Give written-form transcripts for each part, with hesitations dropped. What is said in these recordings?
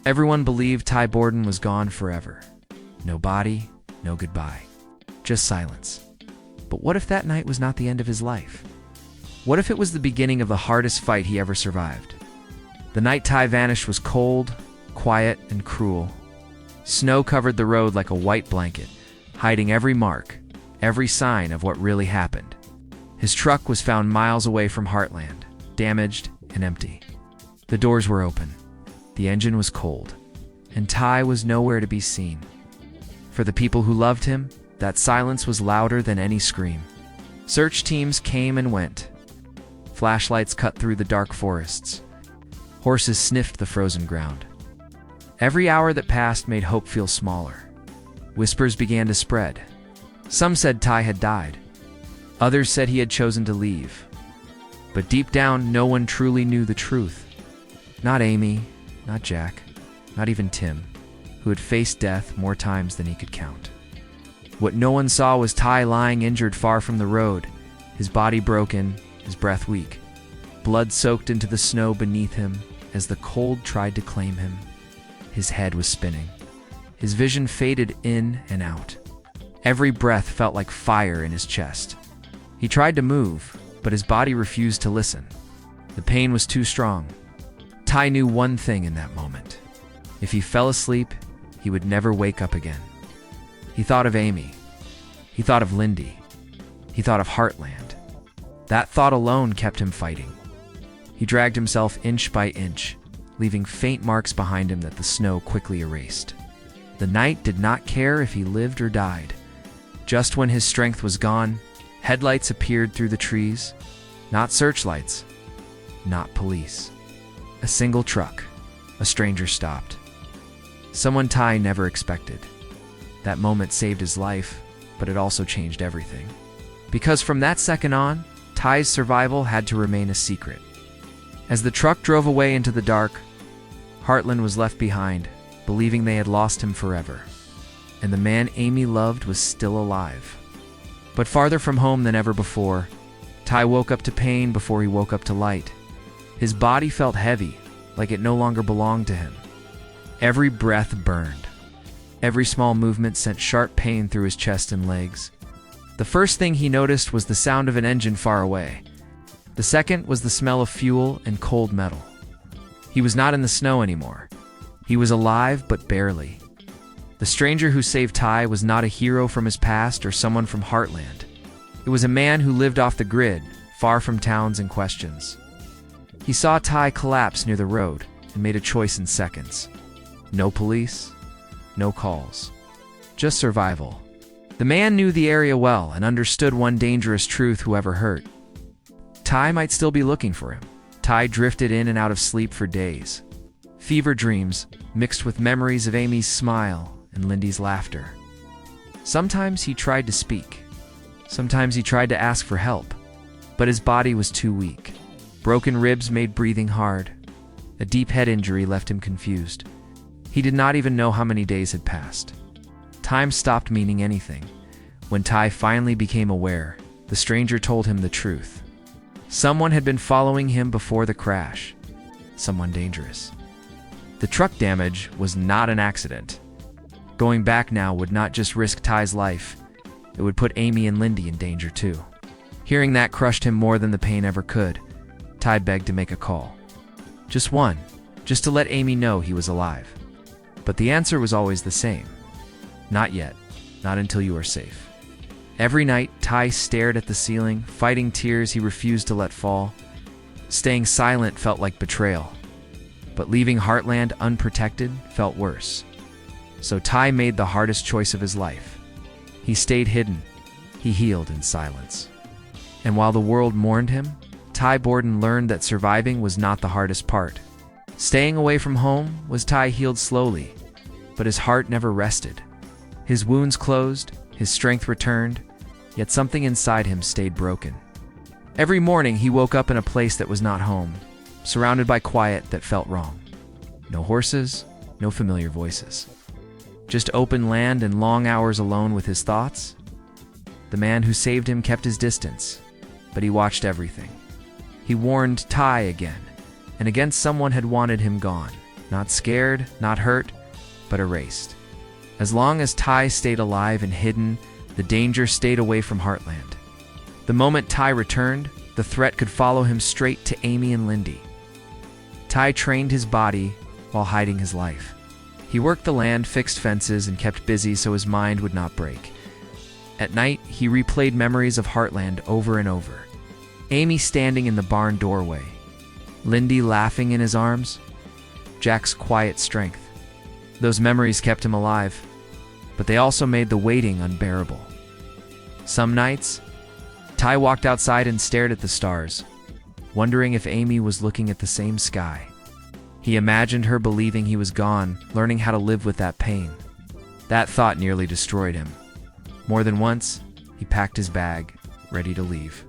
Everyone believed Ty Borden was gone forever. No body, no goodbye. Just silence. But what if that night was not the end of his life? What if it was the beginning of the hardest fight he ever survived? The night Ty vanished was cold, quiet, and cruel. Snow covered the road like a white blanket, hiding every mark, every sign of what really happened. His truck was found miles away from Heartland, damaged and empty. The doors were open, the engine was cold, and Ty was nowhere to be seen. For the people who loved him, that silence was louder than any scream. Search teams came and went. Flashlights cut through the dark forests. Horses sniffed the frozen ground. Every hour that passed made hope feel smaller. Whispers began to spread. Some said Ty had died. Others said he had chosen to leave. But deep down, no one truly knew the truth. Not Amy, not Jack, not even Tim, who had faced death more times than he could count. What no one saw was Ty lying injured far from the road, his body broken, his breath weak. Blood soaked into the snow beneath him as the cold tried to claim him. His head was spinning. His vision faded in and out. Every breath felt like fire in his chest. He tried to move, but his body refused to listen. The pain was too strong. Ty knew one thing in that moment. If he fell asleep, he would never wake up again. He thought of Amy. He thought of Lindy. He thought of Heartland. That thought alone kept him fighting. He dragged himself inch by inch, leaving faint marks behind him that the snow quickly erased. The night did not care if he lived or died. Just when his strength was gone, headlights appeared through the trees. Not searchlights, not police. A single truck. A stranger stopped. Someone Ty never expected. That moment saved his life, but it also changed everything. Because from that second on, Ty's survival had to remain a secret. As the truck drove away into the dark, Heartland was left behind, believing they had lost him forever. And the man Amy loved was still alive. But farther from home than ever before, Ty woke up to pain before he woke up to light. His body felt heavy, like it no longer belonged to him. Every breath burned. Every small movement sent sharp pain through his chest and legs. The first thing he noticed was the sound of an engine far away. The second was the smell of fuel and cold metal. He was not in the snow anymore. He was alive, but barely. The stranger who saved Ty was not a hero from his past or someone from Heartland. It was a man who lived off the grid, far from towns and questions. He saw Ty collapse near the road and made a choice in seconds. No police, no calls, just survival. The man knew the area well and understood one dangerous truth whoever hurt. Ty might still be looking for him. Ty drifted in and out of sleep for days. Fever dreams mixed with memories of Amy's smile and Lindy's laughter. Sometimes he tried to speak. Sometimes he tried to ask for help, but his body was too weak. Broken ribs made breathing hard. A deep head injury left him confused. He did not even know how many days had passed. Time stopped meaning anything. When Ty finally became aware, the stranger told him the truth. Someone had been following him before the crash. Someone dangerous. The truck damage was not an accident. Going back now would not just risk Ty's life, it would put Amy and Lindy in danger too. Hearing that crushed him more than the pain ever could. Ty begged to make a call. Just one, just to let Amy know he was alive. But the answer was always the same. Not yet, not until you are safe. Every night, Ty stared at the ceiling, fighting tears he refused to let fall. Staying silent felt like betrayal. But leaving Heartland unprotected felt worse. So Ty made the hardest choice of his life. He stayed hidden. He healed in silence. And while the world mourned him, Ty Borden learned that surviving was not the hardest part. Staying away from home was Ty healed slowly, but his heart never rested. His wounds closed, his strength returned, yet something inside him stayed broken. Every morning he woke up in a place that was not home, surrounded by quiet that felt wrong. No horses, no familiar voices. Just open land and long hours alone with his thoughts. The man who saved him kept his distance, but he watched everything. He warned Ty again and again someone had wanted him gone. Not scared, not hurt, but erased. As long as Ty stayed alive and hidden, the danger stayed away from Heartland. The moment Ty returned, the threat could follow him straight to Amy and Lindy. Ty trained his body while hiding his life. He worked the land, fixed fences, and kept busy so his mind would not break. At night, he replayed memories of Heartland over and over. Amy standing in the barn doorway, Lindy laughing in his arms, Jack's quiet strength. Those memories kept him alive, but they also made the waiting unbearable. Some nights, Ty walked outside and stared at the stars, wondering if Amy was looking at the same sky. He imagined her believing he was gone, learning how to live with that pain. That thought nearly destroyed him. More than once, he packed his bag, ready to leave.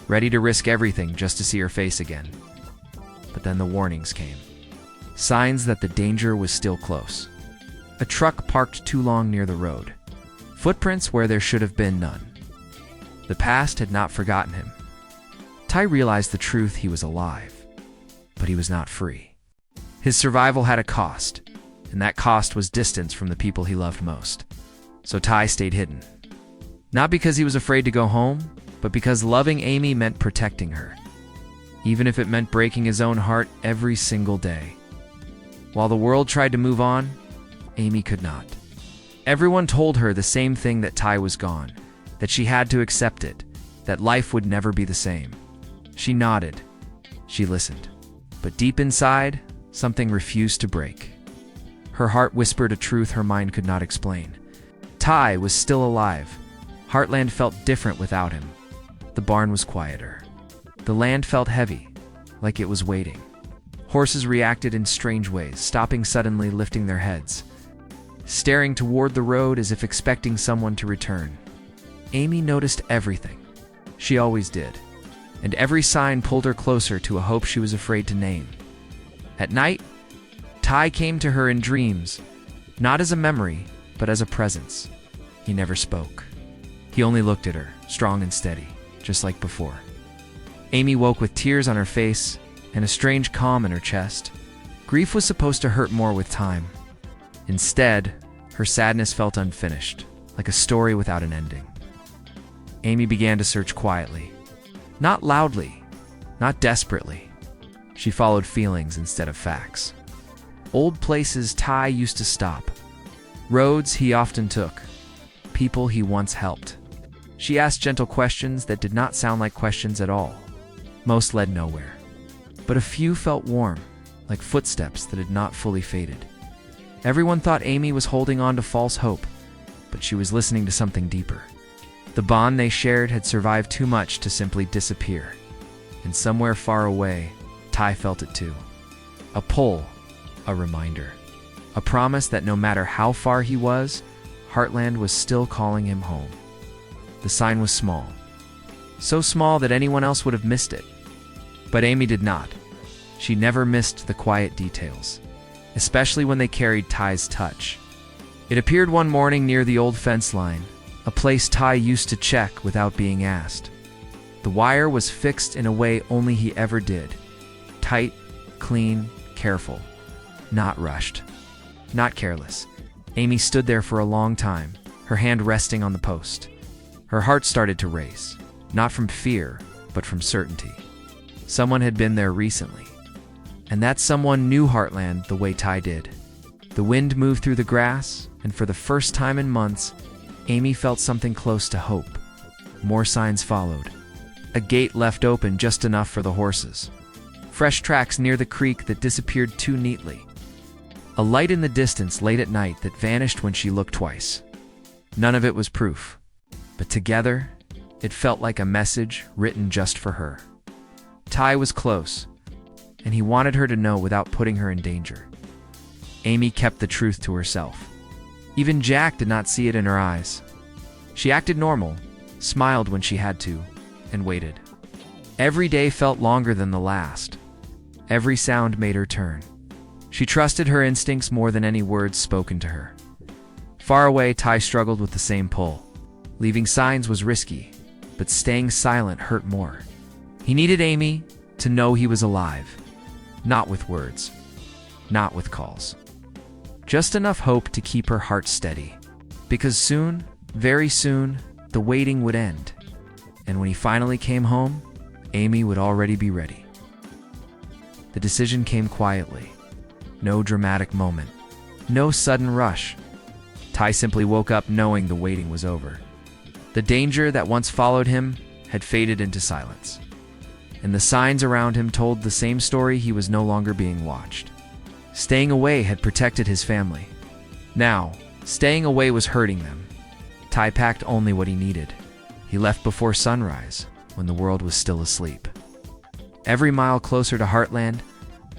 Ready to risk everything just to see her face again. But then the warnings came. Signs that the danger was still close. A truck parked too long near the road. Footprints where there should have been none. The past had not forgotten him. Ty realized the truth: he was alive, but he was not free. His survival had a cost, and that cost was distance from the people he loved most. So Ty stayed hidden. Not because he was afraid to go home, but because loving Amy meant protecting her, even if it meant breaking his own heart every single day. While the world tried to move on, Amy could not. Everyone told her the same thing: that Ty was gone, that she had to accept it, that life would never be the same. She nodded. She listened. But deep inside, something refused to break. Her heart whispered a truth her mind could not explain. Ty was still alive. Heartland felt different without him. The barn was quieter. The land felt heavy, like it was waiting. Horses reacted in strange ways, stopping suddenly, lifting their heads, staring toward the road as if expecting someone to return. Amy noticed everything. She always did. And every sign pulled her closer to a hope she was afraid to name. At night, Ty came to her in dreams, not as a memory, but as a presence. He never spoke. He only looked at her, strong and steady, just like before. Amy woke with tears on her face and a strange calm in her chest. Grief was supposed to hurt more with time. Instead, her sadness felt unfinished, like a story without an ending. Amy began to search quietly. Not loudly, not desperately. She followed feelings instead of facts. Old places Ty used to stop. Roads he often took. People he once helped. She asked gentle questions that did not sound like questions at all. Most led nowhere. But a few felt warm, like footsteps that had not fully faded. Everyone thought Amy was holding on to false hope, but she was listening to something deeper. The bond they shared had survived too much to simply disappear. And somewhere far away, Ty felt it too. A pull, a reminder. A promise that no matter how far he was, Heartland was still calling him home. The sign was small. So small that anyone else would have missed it. But Amy did not. She never missed the quiet details, especially when they carried Ty's touch. It appeared one morning near the old fence line, a place Ty used to check without being asked. The wire was fixed in a way only he ever did. Tight, clean, careful. Not rushed. Not careless. Amy stood there for a long time, her hand resting on the post. Her heart started to race, not from fear, but from certainty. Someone had been there recently. And that someone knew Heartland the way Ty did. The wind moved through the grass, and for the first time in months, Amy felt something close to hope. More signs followed. A gate left open just enough for the horses. Fresh tracks near the creek that disappeared too neatly. A light in the distance late at night that vanished when she looked twice. None of it was proof, but together, it felt like a message written just for her. Ty was close, and he wanted her to know without putting her in danger. Amy kept the truth to herself. Even Jack did not see it in her eyes. She acted normal, smiled when she had to, and waited. Every day felt longer than the last. Every sound made her turn. She trusted her instincts more than any words spoken to her. Far away, Ty struggled with the same pull. Leaving signs was risky, but staying silent hurt more. He needed Amy to know he was alive, not with words, not with calls. Just enough hope to keep her heart steady. Because soon, very soon, the waiting would end. And when he finally came home, Amy would already be ready. The decision came quietly. No dramatic moment. No sudden rush. Ty simply woke up knowing the waiting was over. The danger that once followed him had faded into silence. And the signs around him told the same story: he was no longer being watched. Staying away had protected his family. Now, staying away was hurting them. Ty packed only what he needed. He left before sunrise, when the world was still asleep. Every mile closer to Heartland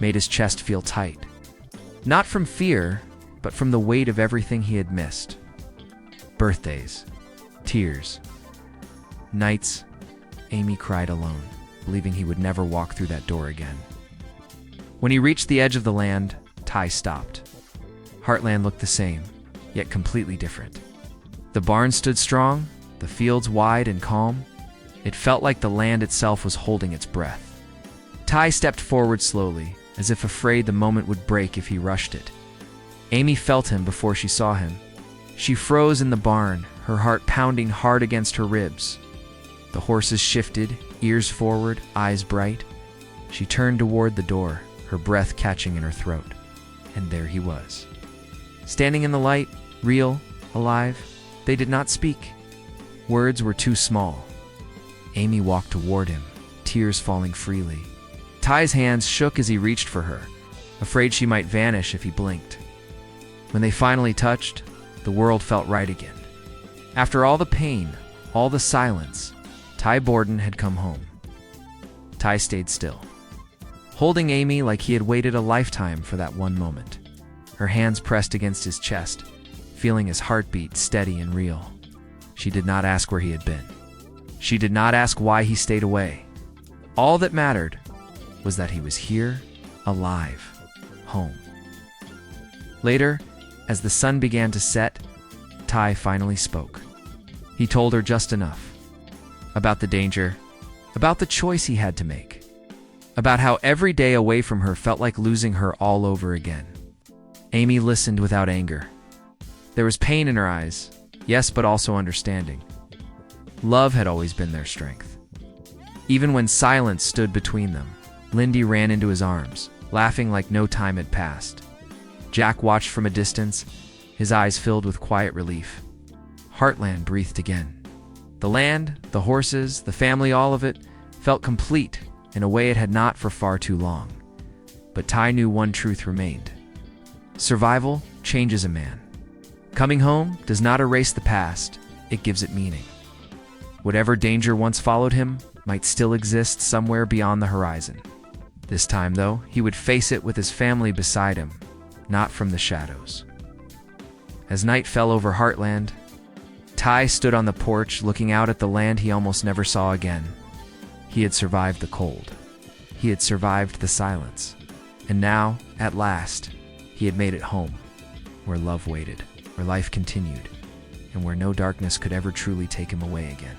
made his chest feel tight. Not from fear, but from the weight of everything he had missed. Birthdays, tears, nights Amy cried alone, believing he would never walk through that door again. When he reached the edge of the land, Ty stopped. Heartland looked the same, yet completely different. The barn stood strong, the fields wide and calm. It felt like the land itself was holding its breath. Ty stepped forward slowly, as if afraid the moment would break if he rushed it. Amy felt him before she saw him. She froze in the barn, her heart pounding hard against her ribs. The horses shifted, ears forward, eyes bright. She turned toward the door, her breath catching in her throat. And there he was. Standing in the light, real, alive. They did not speak. Words were too small. Amy walked toward him, tears falling freely. Ty's hands shook as he reached for her, afraid she might vanish if he blinked. When they finally touched, the world felt right again. After all the pain, all the silence, Ty Borden had come home. Ty stayed still, holding Amy like he had waited a lifetime for that one moment. Her hands pressed against his chest, feeling his heartbeat steady and real. She did not ask where he had been. She did not ask why he stayed away. All that mattered was that he was here, alive, home. Later, as the sun began to set, Ty finally spoke. He told her just enough. About the danger, about the choice he had to make, about how every day away from her felt like losing her all over again. Amy listened without anger. There was pain in her eyes, yes, but also understanding. Love had always been their strength. Even when silence stood between them, Lindy ran into his arms, laughing like no time had passed. Jack watched from a distance, his eyes filled with quiet relief. Heartland breathed again. The land, the horses, the family, all of it felt complete in a way it had not for far too long. But Ty knew one truth remained. Survival changes a man. Coming home does not erase the past, it gives it meaning. Whatever danger once followed him might still exist somewhere beyond the horizon. This time, though, he would face it with his family beside him, not from the shadows. As night fell over Heartland, Ty stood on the porch looking out at the land he almost never saw again. He had survived the cold. He had survived the silence. And now, at last, he had made it home, where love waited, where life continued, and where no darkness could ever truly take him away again.